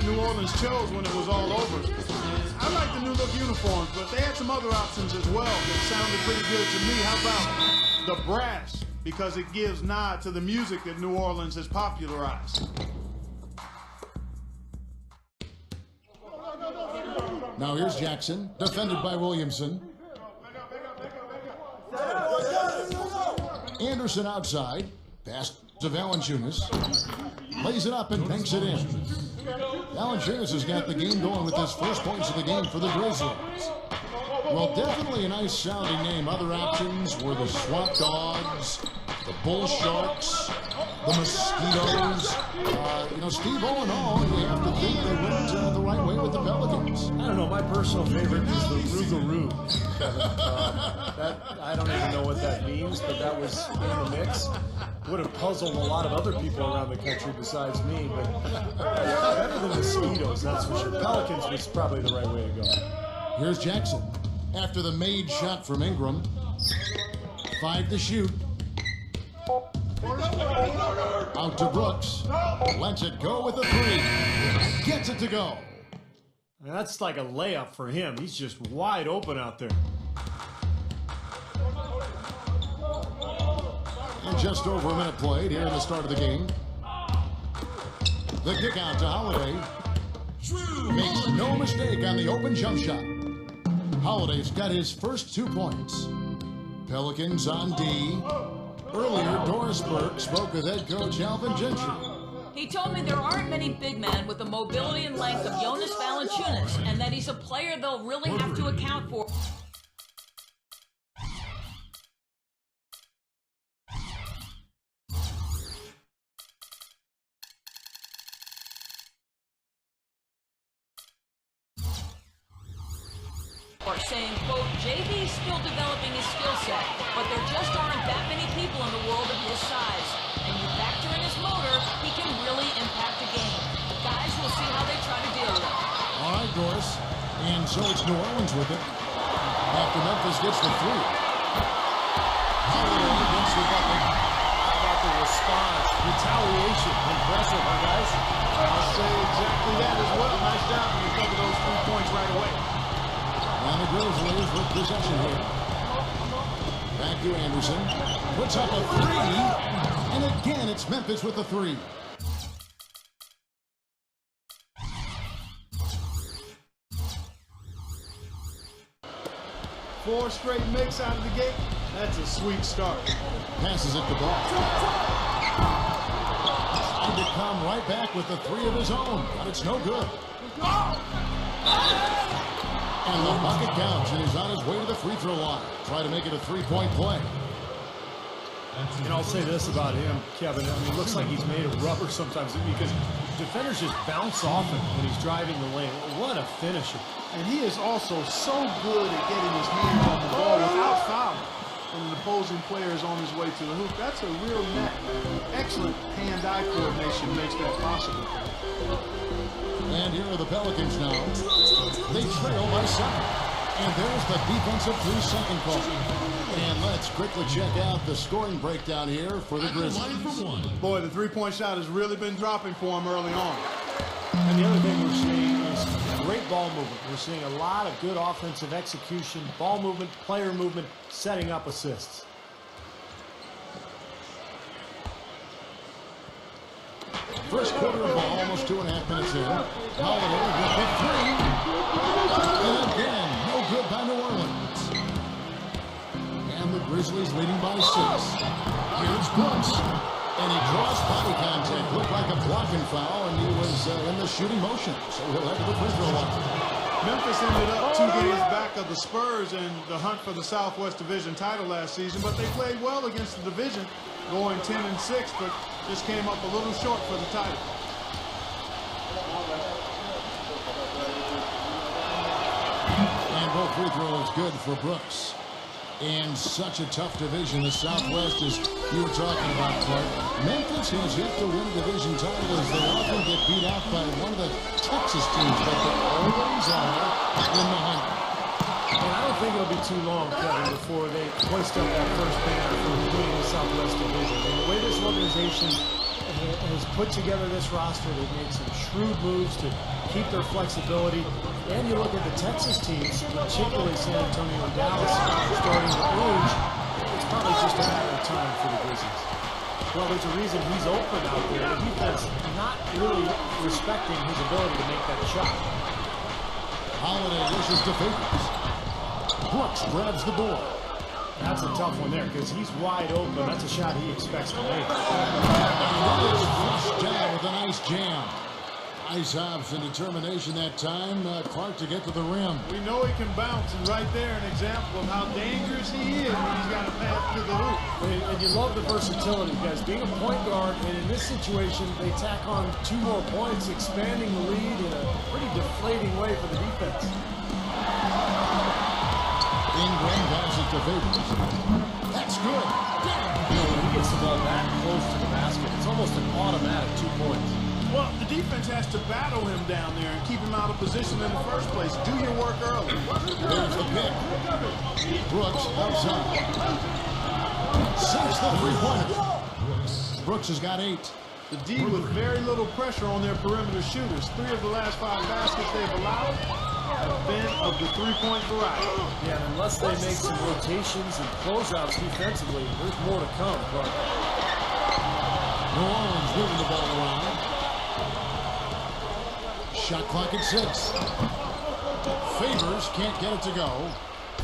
that New Orleans chose when it was all over. And I like the new look uniforms, but they had some other options as well that sounded pretty good to me. How about the brass? Because it gives nod to the music that New Orleans has popularized. Now here's Jackson, defended by Williamson. Anderson outside, pass to Valanciunas. Lays it up and banks it in. Valanciunas has got the game going with his first points of the game for the Grizzlies. Well, definitely a nice sounding name. Other options were the Swamp Dogs, the Bull Sharks, the Mosquitoes. Steve, all in all, you have to think they went the right way with the Pelicans. I don't know. My personal favorite is the Rougarou. I don't even know what that means, but that was in the mix. Would have puzzled a lot of other people around the country besides me, but better than Mosquitoes, that's for sure. Pelicans was probably the right way to go. Here's Jackson. After the made shot from Ingram. 5 to shoot. Out to Brooks. Lets it go with a 3. Gets it to go. And that's like a layup for him. He's just wide open out there. And just over a minute played here in the start of the game. The kick out to Holiday. Makes no mistake on the open jump shot. Holiday's got his first 2 points. Pelicans on D. Earlier, Doris Burke spoke with head coach Alvin Gentry. He told me there aren't many big men with the mobility and length of Jonas Valanciunas, and that he's a player they'll really have to account for. Saying, quote, JV's still developing his skill set, but there just aren't that many people in the world of his size. And you factor in his motor, he can really impact the game. Guys, we'll see how they try to deal with it. All right, Doris. And so it's New Orleans with it. After Memphis gets the 3. Holiday against the bucket. How about the response? Retaliation. Impressive, huh, guys? I'll say exactly that as well. Nice job when you cover those 3 points right away. And the Grizzlies with possession here. Back to Anderson. Puts up a 3. And again, it's Memphis with the 3. Four straight makes out of the gate. That's a sweet start. Passes it to Ball. Trying to come right back with the 3 of his own, but it's no good. And the bucket counts, and he's on his way to the free throw line. Try to make it a 3-point play. And I'll say this about him, Kevin. I mean, it looks like he's made of rubber sometimes because defenders just bounce off him when he's driving the lane. What a finisher. And he is also so good at getting his hands on the ball without fouling. When the opposing player is on his way to the hoop, that's a real knack. Excellent hand-eye coordination makes that possible. And here are the Pelicans now. They trail by 7. And there's the defensive 3-second call. And let's quickly check out the scoring breakdown here for the Grizzlies. Boy, the 3-point shot has really been dropping for him early on. And the other thing we're seeing is great ball movement. We're seeing a lot of good offensive execution, ball movement, player movement, setting up assists. First quarter of ball, almost 2.5 minutes in. Holiday with the 3. And again, no good by New Orleans. And the Grizzlies leading by 6. Here's Brooks. And he draws body contact. Looked like a blocking foul, and he was in the shooting motion. So he'll head to the free throw line. Memphis ended up 2 games back of the Spurs in the hunt for the Southwest Division title last season, but they played well against the division, going 10-6, but just came up a little short for the title. And both free throws good for Brooks. And such a tough division. The Southwest, as you were talking about, Clark. Memphis has yet to win a division title as they often get beat out by one of the Texas teams, but they always are in the hunt. And I don't think it'll be too long, Kevin, before they hoist up that first banner for winning the Southwest Division. I mean, the way this organization has put together this roster. They've made some shrewd moves to keep their flexibility. And you look at the Texas teams, particularly San Antonio and Dallas, starting to age. It's probably just a matter of time for the Grizzlies. Well, there's a reason he's open out there. The defense not really respecting his ability to make that shot. Holiday wishes to Favors. Brooks grabs the board. That's a tough one there because he's wide open. That's a shot he expects to make. And it is flushed down with a nice jam. Nice hops and determination that time. Clark to get to the rim. We know he can bounce, and right there an example of how dangerous he is when he's got a pass to the hoop. And you love the versatility because being a point guard, and in this situation, they tack on 2 more points, expanding the lead in a pretty deflating way for the defense. Ingram passes to Favors. That's good. You know, when he gets the ball that close to the basket, it's almost an automatic 2 points. Well, the defense has to battle him down there and keep him out of position in the first place. Do your work early. There's the pick. Brooks outside. Sinks the three-pointer. Brooks has got 8. The D with very little pressure on their perimeter shooters. 3 of the last 5 baskets they've allowed have been of the three-point variety. Yeah, unless they make some rotations and closeouts defensively, there's more to come. But New Orleans moving the ball around. Shot clock at 6. Favors can't get it to go.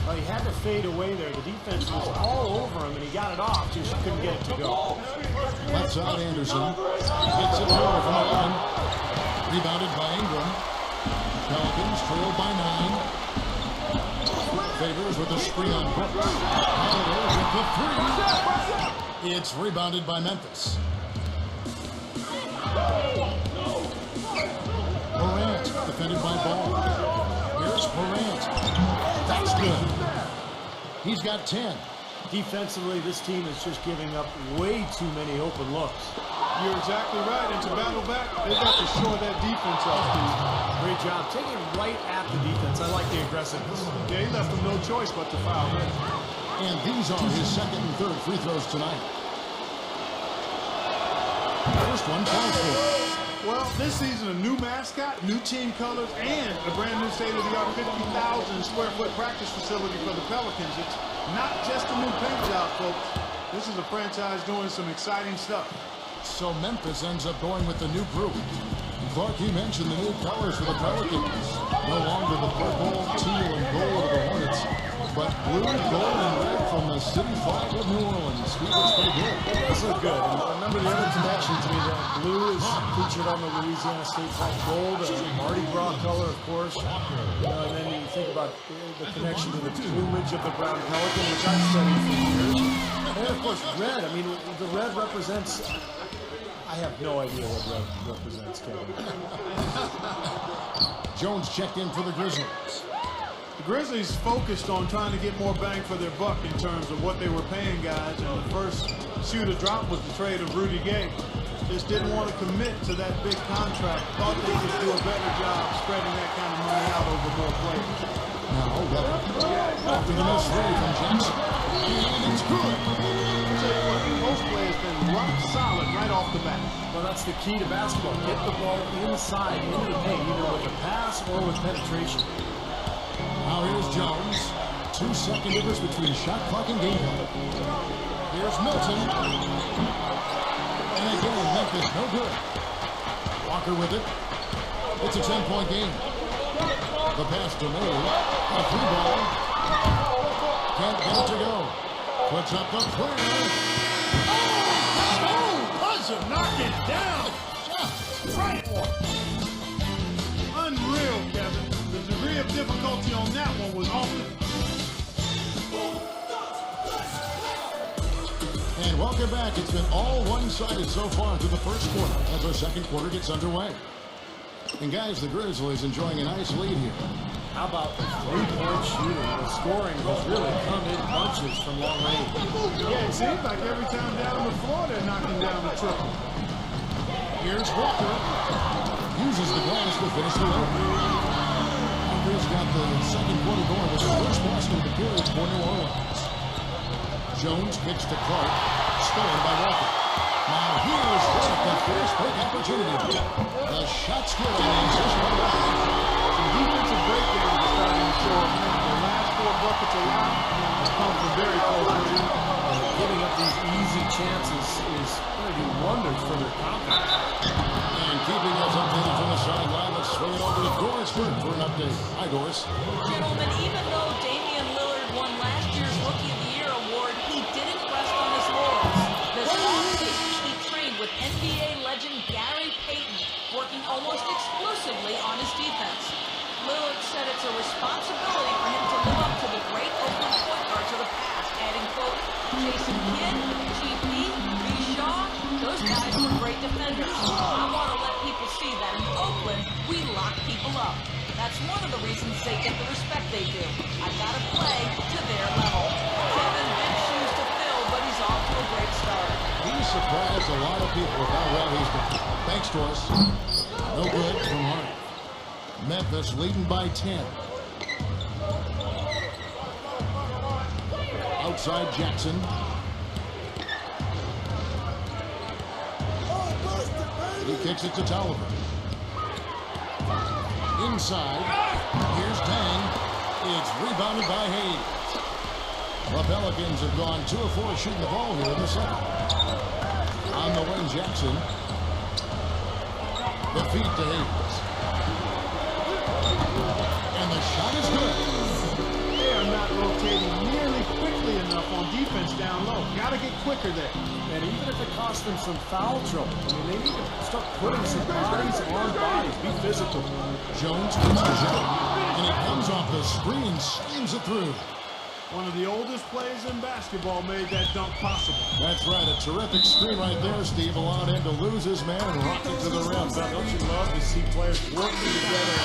well, he had to fade away there. The defense was all over him, and he got it off, just couldn't get it to go. Left side Anderson. Gets it over from 11. Rebounded by Ingram. Pelicans trailed by 9. Favors with a screen on Brooks. Holiday with the 3. It's rebounded by Memphis. Morant defended by Ball. Here's Morant. That's good. He's got 10. Defensively, this team is just giving up way too many open looks. You're exactly right. And to battle back, they've got to shore that defense off. Great job. Taking it right at the defense. I like the aggressiveness. Yeah, he left them no choice but to foul. And these are his second and third free throws tonight. First one falls for. Well, this season, a new mascot, new team colors, and a brand new state-of-the-art 50,000 square foot practice facility for the Pelicans. It's not just a new paint job, folks. This is a franchise doing some exciting stuff. So Memphis ends up going with the new group. And Clark, you mentioned the new colors for the Pelicans. No longer the purple, teal, and gold of the Hornets, but blue, gold, and red from the city flag of New Orleans. He looks pretty good. It does look good. And remember the other connection to me, that blue is featured on the Louisiana State flag. Gold, a Mardi Gras color, of course. And then you think about the connection to the plumage of the brown pelican, which I've studied for years. And of course, red. I mean, the red represents... I have no idea what red represents, Kevin. Jones checked in for the Grizzlies. The Grizzlies focused on trying to get more bang for their buck in terms of what they were paying guys, and the first shoe to drop was the trade of Rudy Gay. Just didn't want to commit to that big contract. Thought they could do a better job spreading that kind of money out over more players. Now, after the miss three from Jackson. And it's good. I'll tell you what, most players have been rock solid right off the bat. Well, that's the key to basketball. Get the ball inside, into the paint, either with a pass or with penetration. Now here's Jones. 2-second difference between shot clock and game clock. Here's Milton. And again, Memphis, no good. Walker with it. It's a 10-point game. The pass to Miller. A free ball. Can't get it to go. Puts up the clear. Oh, buzzer, knock it down. Right one. Unreal, Kevin. The degree of difficulty on that one was awful. And welcome back. It's been all one-sided so far through the first quarter as our second quarter gets underway. And guys, the Grizzlies enjoying a nice lead here. How about the three-point shooting? The scoring has really come in bunches from long range. Yeah, it seems like every time down on the floor they're knocking down the triple. Here's Walker. Uses the glass to finish the work. Walker's got the second quarter going with the first basket of the period for New Orleans. Jones kicks to Clark. Stolen by Walker. Now here's what the first break opportunity. The shot's good on the insist on the Some defensive breakdowns are starting to show up now. The last 4 buckets allowed have come from very close range. Giving up these easy chances is going to do wonders for their confidence. And keeping us updated from the sideline, let's swing it over to Dorisburg for an update. Hi, Doris. Gentlemen, even though Damian Lillard won last year's Rookie of the Year award, he didn't rest on his laurels. This offseason, he trained with NBA legend Gary Payton, working almost exclusively on his defense. Lillard said it's a responsibility for him to live up to the great Oakland point guards of the past, adding, quote, Jason Kidd, GP, B. Shaw, those guys were great defenders. I want to let people see that in Oakland, we lock people up. That's one of the reasons they get the respect they do. I gotta play to their level. Kevin, big shoes to fill, but he's off to a great start. He surprised a lot of people with how well he's done. Thanks, Doris. No good from Hart. Memphis leading by 10. Outside Jackson. He kicks it to Tolliver. Inside. Here's Tang. It's rebounded by Hayes. The Pelicans have gone 2 of 4 shooting the ball here in the second. On the wing, Jackson. The feet to Hayes. And the shot is good. They are not rotating nearly quickly enough on defense down low. Got to get quicker there. And even if it costs them some foul trouble, I mean, they need to start putting some bodies on bodies. Be physical. Jones gets the shot. And it comes off the screen, slams it through. One of the oldest players in basketball made that dunk possible. That's right. A terrific screen right there, Steve. Allowed him to lose his man and rock it to the rim. Don't you love to see players working together?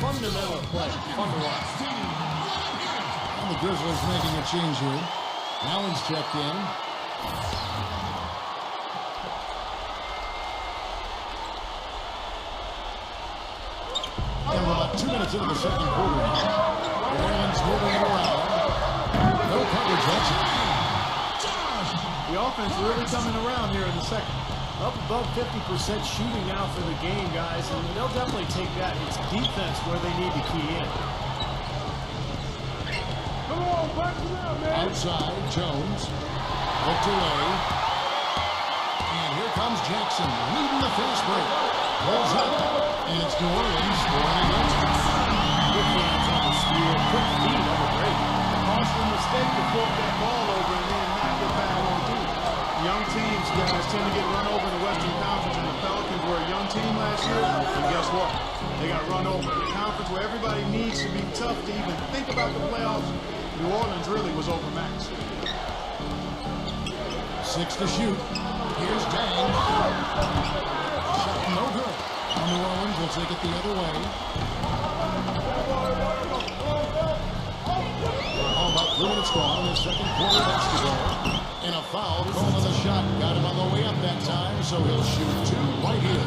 Fundamental play. Fun to watch. And the Grizzlies making a change here. Allen's checked in. And we're about 2 minutes into the second quarter now. New Orleans moving it around. No coverage, that's it. The offense really coming around here in the second. Up above 50% shooting now for the game, guys, and they'll definitely take that. It's defense where they need to key in. Come on, back it up, man. Outside, Jones. Hooked away. And here comes Jackson, leading the fast break. Pulls up, and it's New Orleans scoring against him. Good hands on the steal, quick feet on the break. Costly mistake to fork that ball over and then not get back on deep. Young teams, guys, tend to get run over in the Western Conference, and the Pelicans were a young team last year, and guess what? They got run over. In a conference where everybody needs to be tough to even think about the playoffs, New Orleans really was overmatched. 6 to shoot. Here's Dang. Shot no good. New Orleans will take it the other way. All about 3 minutes gone in the second quarter basketball. And a foul called on the shot. Got him on the way up that time, so he'll shoot 2 right here.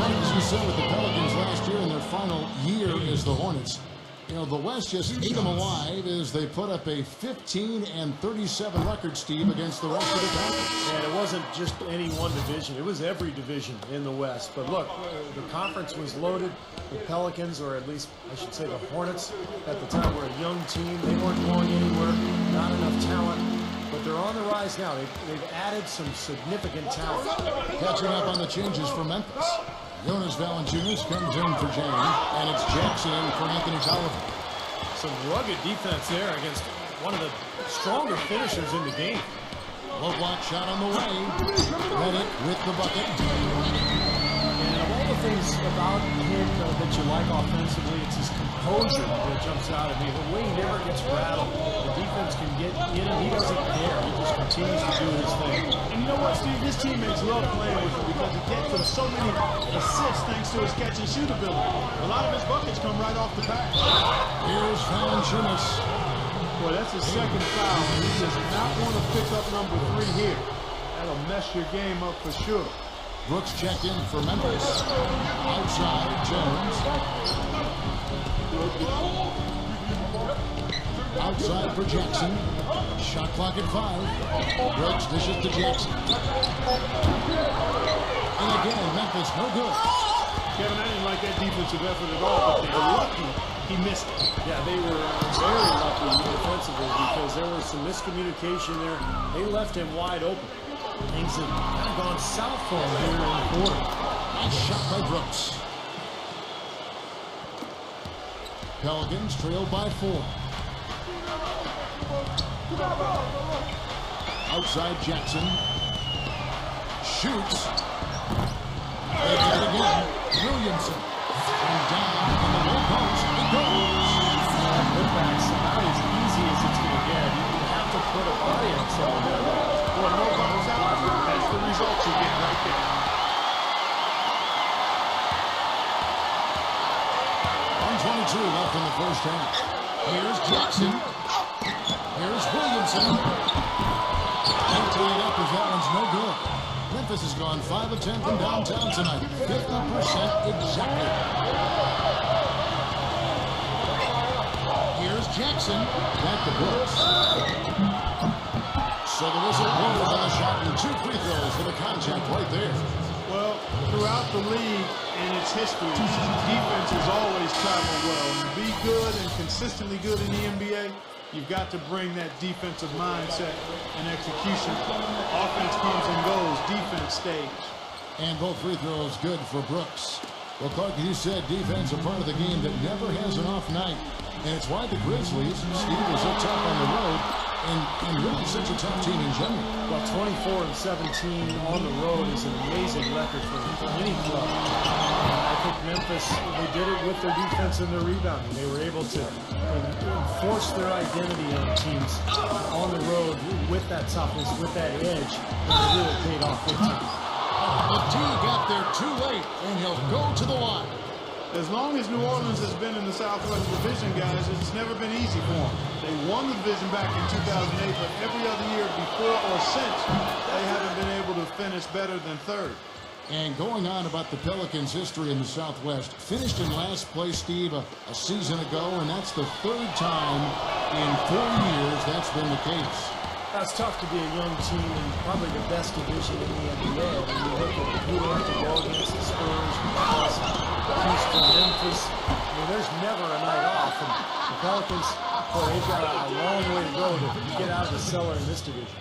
As we said with the Pelicans last year in their final year as the Hornets, you know, the West just ate them alive as they put up a 15-37 record, Steve, against the rest of the conference. And it wasn't just any one division. It was every division in the West. But look, the conference was loaded. The Pelicans, or at least I should say the Hornets, at the time were a young team. They weren't going anywhere, not enough talent. But they're on the rise now. They've added some significant talent. Catching up on the changes for Memphis. Jonas Valanciunas comes in for James, and it's Jackson in for Anthony Tolliver. Some rugged defense there against one of the stronger finishers in the game. Low block shot on the way. Reddick with the bucket. And of all the things about him that you like offensively, it's his composure that jumps out at me. The way he never gets rattled. The defense can get in him. He doesn't care. He just continues to do his thing. And you know what, Steve? His teammates love playing with him because he gets them so many assists thanks to his catch and shoot ability. A lot of his buckets come right off the pass. Here's Valanciunas. Boy, that's his second foul. He does not want to pick up number 3 here. That'll mess your game up for sure. Brooks checked in for Memphis. Outside, Jones. Outside for Jackson. Shot clock at 5. Brooks dishes to Jackson. And again, Memphis no good. Kevin, I didn't like that defensive effort at all, but they were lucky he missed it. Yeah, they were very lucky defensively because there was some miscommunication there. They left him wide open. Things have kind of gone south for him here in the quarter. Nice shot by Brooks. Pelicans trailed by 4. Outside Jackson. Shoots. They get it again. Williamson. And down in the low post. He goes. Putback's about as easy as it's going to get. You have to put a body on someone there. Well, no bounce out. That's the result you get right there. 1:22 left in the first half. Here's Jackson. Here's Williamson. And tied up as that one's no good. Memphis has gone 5 of 10 from downtown tonight. 50% exactly. Here's Jackson. Back to Brooks. So the whistle blows on the shot and 2 free throws for the contact right there. Well, throughout the league and its history, defense has always traveled well. And to be good and consistently good in the NBA, you've got to bring that defensive mindset and execution. Offense comes and goes, defense stays. And both free throws good for Brooks. Well, Clark, you said defense a part of the game that never has an off night. And it's why the Grizzlies, Steve, was so tough on the road and really such a tough team in general. Well, 24 and 17 on the road is an amazing record for any club. I think Memphis, they did it with their defense and their rebounding. They were able to enforce their identity on teams on the road with that toughness, with that edge, and it really paid off big time. The D got there too late, and he'll go to the line. As long as New Orleans has been in the Southwest Division, guys, it's never been easy for them. They won the division back in 2008, but every other year before or since, they haven't been able to finish better than 3rd. And going on about the Pelicans' history in the Southwest, finished in last place, Steve, a season ago, and that's the 3rd time in 4 years that's been the case. That's tough to be a young team in probably the best division in the NBA. When you look at who they have to go against, the Spurs, Houston, Memphis. I mean, there's never a night off. And the Pelicans, boy, they've got a long way to go to get out of the cellar in this division.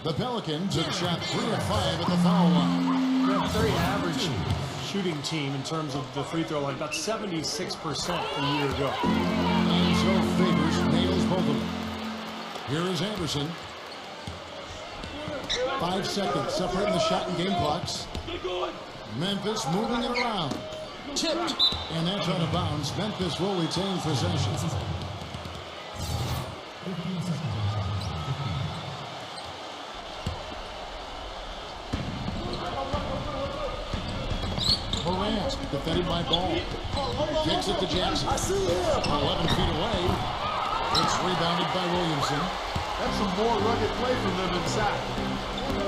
The Pelicans have shot 3 of 5 at the foul line. They're a very average shooting team in terms of the free throw line, about 76% a year ago. And so Favors nails both of them. Here is Anderson. 5 seconds separating the shot and game clocks. Memphis moving it around. Tipped. And that's out of bounds. Memphis will retain possession. Morant, defended by Ball. Kicks it to Jackson. 11 feet away. It's rebounded by Williamson. That's some more rugged play from them inside.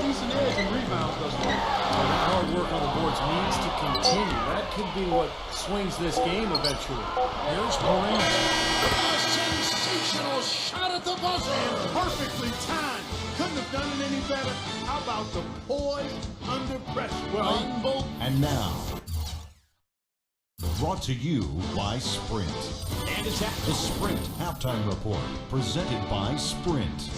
Decent edge and rebound thus far. That hard work on the boards needs to continue. That could be what swings this game eventually. Here's Morant. A sensational shot at the buzzer. And perfectly timed. Couldn't have done it any better. How about the poise under pressure? Well, and now, brought to you by Sprint. and it's The Sprint Halftime Report, presented by Sprint.